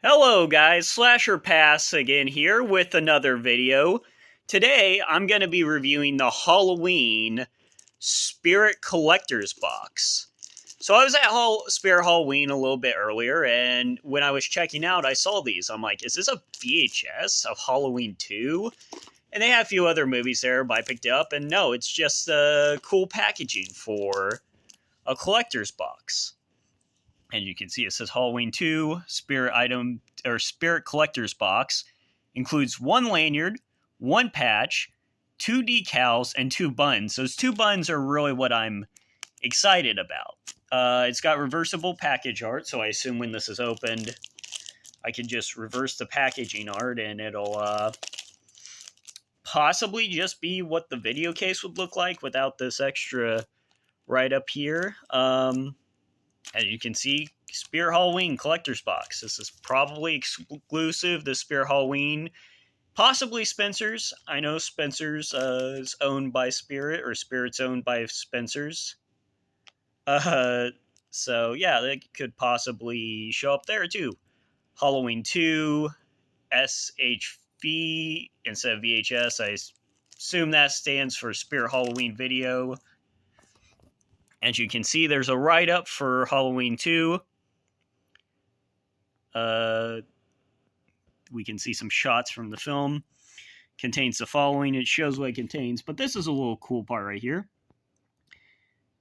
Hello guys, Slasher Pass again here with another video. Today I'm going to be reviewing the Halloween Spirit Collector's Box. So I was at Spirit Halloween a little bit earlier, and when I was checking out I saw these. I'm like, is this a VHS of Halloween 2? And they have a few other movies there, but I picked it up, and no, it's just cool packaging for a collector's box. And you can see it says Halloween 2 Spirit item or Spirit Collector's Box. Includes one lanyard, one patch, two decals, and two buttons. Those two buttons are really what I'm excited about. It's got reversible package art, so I assume when this is opened, I can just reverse the packaging art and it'll possibly just be what the video case would look like without this extra right up here. As you can see, Spirit Halloween Collector's Box. This is probably exclusive to Spirit Halloween. Possibly Spencer's. I know Spencer's is owned by Spirit, or Spirit's owned by Spencer's. So yeah, that could possibly show up there too. Halloween 2, SHV instead of VHS. I assume that stands for Spirit Halloween Video. As you can see, there's a write-up for Halloween 2. We can see some shots from the film. Contains the following. It shows what it contains. But this is a little cool part right here.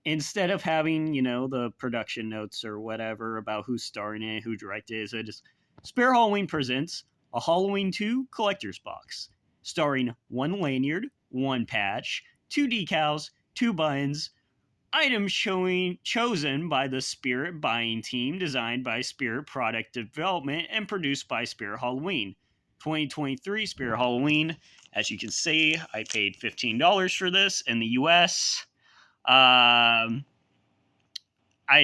Instead of having, the production notes or whatever about who's starring in it, who directed it, so it just Spirit Halloween presents a Halloween 2 collector's box, starring one lanyard, one patch, two decals, two buttons, items chosen by the Spirit buying team, designed by Spirit Product Development, and produced by Spirit Halloween. 2023 Spirit Halloween. As you can see, I paid $15 for this in the US. I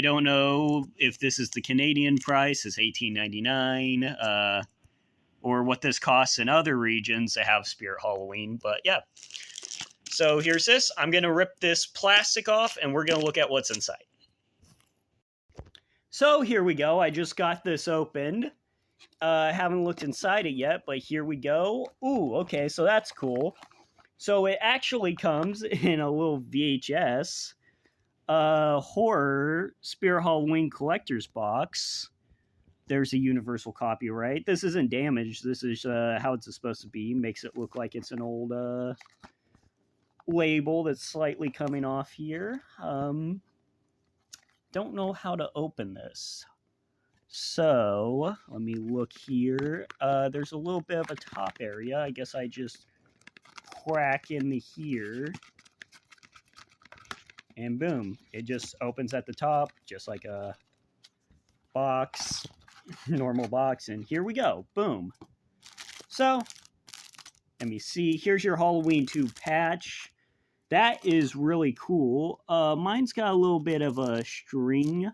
don't know if this is the Canadian price, it's $18.99, or what this costs in other regions that have Spirit Halloween, but yeah. So here's this. I'm going to rip this plastic off, and we're going to look at what's inside. So here we go. I just got this opened. Haven't looked inside it yet, but here we go. Ooh, okay, so that's cool. So it actually comes in a little VHS horror Spirit Halloween collector's box. There's a universal copyright. This isn't damaged. This is how it's supposed to be. Makes it look like it's an old label that's slightly coming off here. Don't know how to open this. So let me look here. There's a little bit of a top area. I guess I just crack in the here. And boom, it just opens at the top, just like a box, normal box. And here we go, boom. So let me see. Here's your Halloween 2 patch. That is really cool. Mine's got a little bit of a string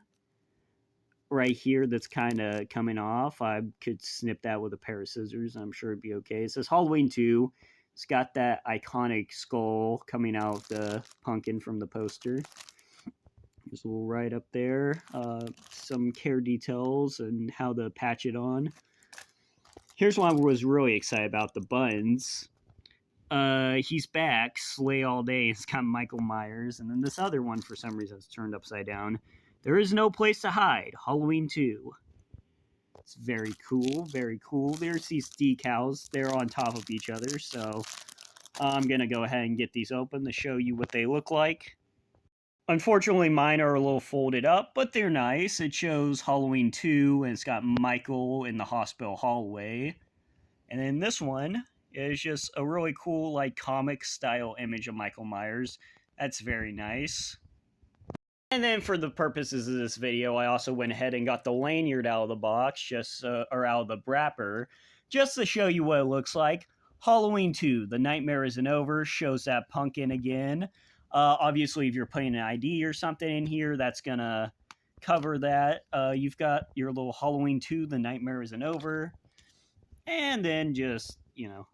right here that's kind of coming off. I could snip that with a pair of scissors. I'm sure it'd be okay. It says Halloween 2. It's got that iconic skull coming out of the pumpkin from the poster. There's a little right up there. Some care details and how to patch it on. Here's what I was really excited about, the buttons. He's back, Slay All Day. It's got Michael Myers. And then this other one, for some reason, is turned upside down. There is no place to hide. Halloween 2. It's very cool, very cool. There's these decals. They're on top of each other, so I'm going to go ahead and get these open to show you what they look like. Unfortunately, mine are a little folded up, but they're nice. It shows Halloween 2, and it's got Michael in the hospital hallway. And then this one is just a really cool, like, comic-style image of Michael Myers. That's very nice. And then for the purposes of this video, I also went ahead and got the lanyard out of the box, or out of the wrapper, just to show you what it looks like. Halloween 2, The Nightmare Isn't Over, shows that pumpkin again. Obviously, if you're putting an ID or something in here, that's going to cover that. You've got your little Halloween 2, The Nightmare Isn't Over. And then just,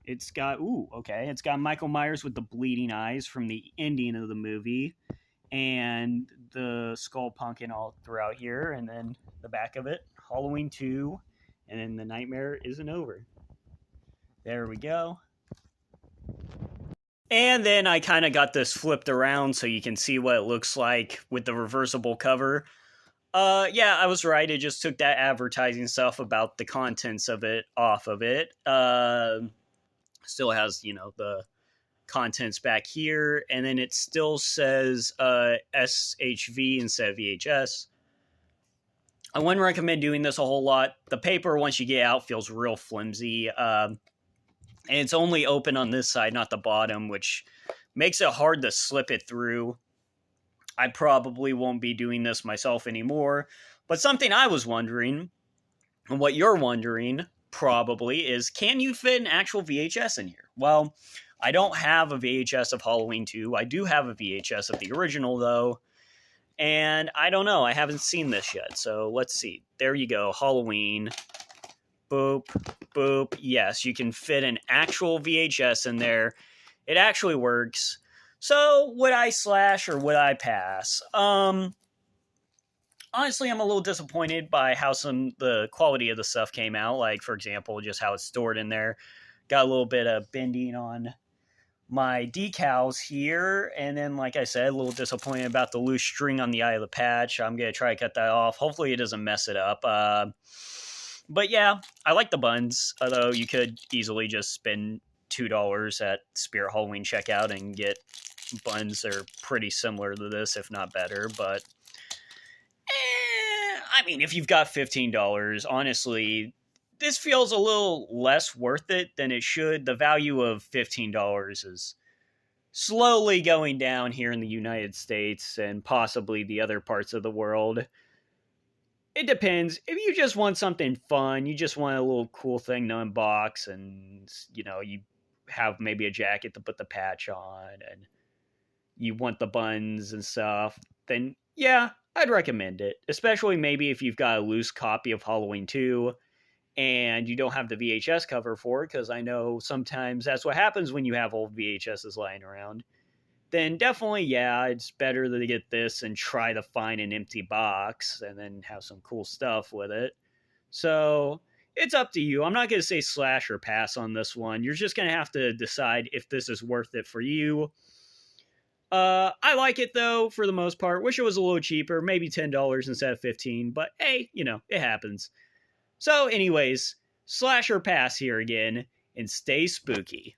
it's got, it's got Michael Myers with the bleeding eyes from the ending of the movie. And the skull pumpkin all throughout here, and then the back of it, Halloween 2, and then the nightmare isn't over. There we go. And then I kind of got this flipped around so you can see what it looks like with the reversible cover. Yeah, I was right. It just took that advertising stuff about the contents of it off of it. Still has, the contents back here, and then it still says SHV instead of VHS. I wouldn't recommend doing this a whole lot. The paper, once you get out, feels real flimsy. And it's only open on this side, not the bottom, which makes it hard to slip it through. I probably won't be doing this myself anymore. But something I was wondering, and what you're wondering probably, is can you fit an actual VHS in here? Well, I don't have a VHS of Halloween 2. I do have a VHS of the original, though. And I don't know. I haven't seen this yet. So let's see. There you go. Halloween. Boop, boop. Yes, you can fit an actual VHS in there. It actually works. So would I slash or would I pass? Honestly, I'm a little disappointed by how the quality of the stuff came out. Like, for example, just how it's stored in there. Got a little bit of bending on my decals here, and then, like I said, a little disappointed about the loose string on the eye of the patch. I'm going to try to cut that off. Hopefully it doesn't mess it up. But yeah, I like the buns, although you could easily just spend $2 at Spirit Halloween checkout and get buns that are pretty similar to this, if not better. But, I mean, if you've got $15, honestly, this feels a little less worth it than it should. The value of $15 is slowly going down here in the United States and possibly the other parts of the world. It depends. If you just want something fun, you just want a little cool thing to unbox, and, you have maybe a jacket to put the patch on, and you want the buns and stuff, then yeah, I'd recommend it. Especially maybe if you've got a loose copy of Halloween 2, and you don't have the VHS cover for it, because I know sometimes that's what happens when you have old VHSs lying around, then definitely, yeah, it's better to get this and try to find an empty box and then have some cool stuff with it. So it's up to you. I'm not going to say slash or pass on this one. You're just going to have to decide if this is worth it for you. I like it, though, for the most part. Wish it was a little cheaper, maybe $10 instead of $15, but hey, it happens. So anyways, slash or pass here again, and stay spooky.